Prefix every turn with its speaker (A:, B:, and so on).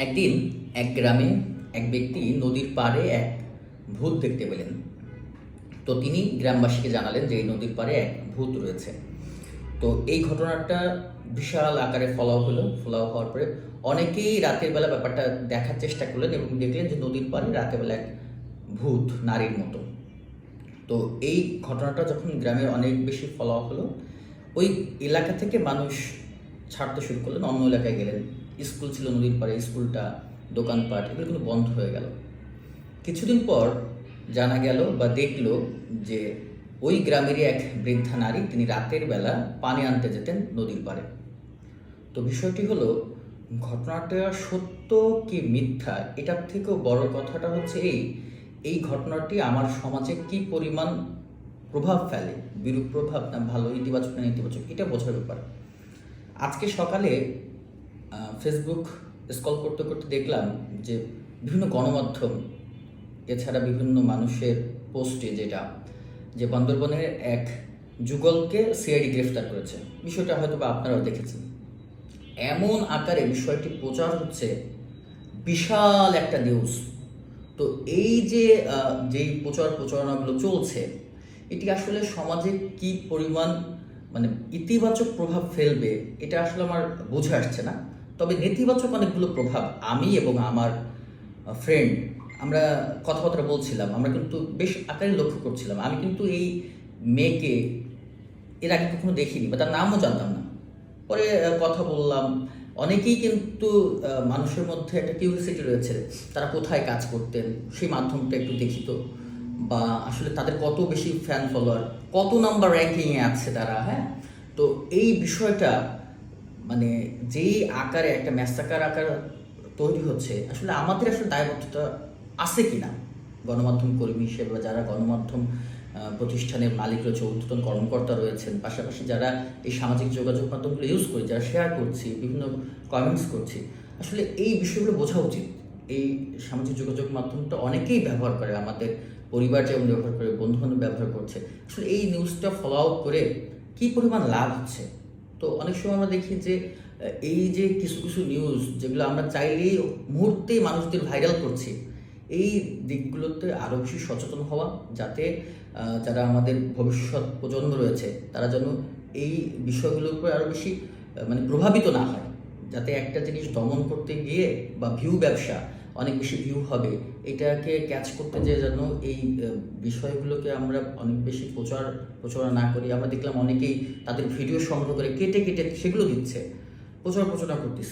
A: একদিন এক গ্রামে এক ব্যক্তি নদীর পাড়ে এক ভূত দেখতে পেলেন। তো তিনি গ্রামবাসীকে জানালেন যে এই নদীর পাড়ে এক ভূত রয়েছে। তো এই ঘটনাটা বিশাল আকারে ফলাও হওয়ার পরে অনেকেই রাতের বেলা ব্যাপারটা দেখার চেষ্টা করলেন এবং দেখলেন যে নদীর পাড়ে রাতের বেলা এক ভূত নারীর মতো। তো এই ঘটনাটা যখন গ্রামের অনেক বেশি ফলাও হলো, ওই এলাকা থেকে মানুষ ছাড়তে শুরু করলেন, অন্য এলাকায় গেলেন। স্কুল ছিল নদীর পাড়ে, স্কুলটা, দোকানপাট এগুলো কিন্তু বন্ধ হয়ে গেল। কিছুদিন পর জানা গেল বা দেখলো যে ওই গ্রামেরই এক বৃদ্ধা নারী, তিনি রাতের বেলা পানি আনতে যেতেন নদীর পাড়ে। তো বিষয়টি হলো, ঘটনাটা সত্য কি মিথ্যা এটার থেকেও বড় কথাটা হচ্ছে এই ঘটনাটি আমার সমাজে কি পরিমাণ প্রভাব ফেলে, বিরূপ প্রভাব না ভালো, ইতিবাচক না নেতিবাচক, এটা বোঝার ব্যাপার। আজকে সকালে ফেসবুক স্ক্রল করতে করতে দেখলাম যে বিভিন্ন গণমাধ্যম, এছাড়া বিভিন্ন মানুষের পোস্টে যে বান্দরবনের এক যুগলকে সিআইডি গ্রেফতার করেছে। বিষয়টা হয়তো বা আপনারাও দেখেছেন। এমন আকারে বিষয়টি প্রচার হচ্ছে, বিশাল একটা নিউজ। তো এই যে যেই প্রচারণাগুলো চলছে, এটি আসলে সমাজে কি পরিমাণ মানে ইতিবাচক প্রভাব ফেলবে এটা আসলে আমার বুঝে আসছে না। তবে নেতিবাচক অনেকগুলো প্রভাব আমি এবং আমার ফ্রেন্ড আমরা কথাবার্তা বলছিলাম, আমরা কিন্তু বেশ আকারে লক্ষ্য করছিলাম। আমি কিন্তু এই মেয়েকে এর আগে কখনো দেখিনি বা তার নামও জানতাম না। পরে কথা বললাম। অনেকেই কিন্তু মানুষের মধ্যে একটা কিউরিওসিটি রয়েছে, তারা কোথায় কাজ করতেন, সেই মাধ্যমটা একটু দেখি তো, বা আসলে তাদের কত বেশি ফ্যান ফলোয়ার, কত নাম্বার র্যাঙ্কিংয়ে আছে তারা। হ্যাঁ, তো এই বিষয়টা মানে যেই আকারে একটা ম্যাসাকার আকার তৈরি হচ্ছে, আসলে আমাদের আসলে দায়বদ্ধতা আছে কিনা গণমাধ্যম কর্মী হিসেবে, বা যারা গণমাধ্যম প্রতিষ্ঠানের মালিক রয়েছে, ঊর্ধ্বতন কর্মকর্তা রয়েছেন, পাশাপাশি যারা এই সামাজিক যোগাযোগ মাধ্যমগুলো ইউজ করি, যারা শেয়ার করছি, বিভিন্ন কমেন্টস করছি, আসলে এই বিষয়গুলো বোঝা উচিত। এই সামাজিক যোগাযোগ মাধ্যমটা অনেকেই ব্যবহার করে, আমাদের পরিবার যেমন ব্যবহার করে, বন্ধুবান্ধব ব্যবহার করছে। আসলে এই নিউজটা ফলো আউট করে কী পরিমাণ লাভ হচ্ছে। তো অনেক সময় আমরা দেখি যে এই যে কিছু কিছু নিউজ যেগুলো আমরা চাইলেই মুহূর্তেই মানুষদের ভাইরাল করছি, এই দিকগুলোতে আরও বেশি সচেতন হওয়া, যাতে যারা আমাদের ভবিষ্যৎ প্রজন্ম রয়েছে তারা যেন এই বিষয়গুলোর উপরে আরও বেশি মানে প্রভাবিত না হয়, যাতে একটা জিনিস দমন করতে গিয়ে বা ভিউ ব্যবসা, অনেক বেশি ভিউ হবে, এটাকে ক্যাচ করতে যেয়ে যেন এই বিষয়গুলোকে আমরা অনেক বেশি প্রচারণা না করি। আমরা দেখলাম অনেকেই তাদের ভিডিও সংগ্রহ করে কেটে কেটে সেগুলো দিচ্ছে, প্রচারণা করতেছে।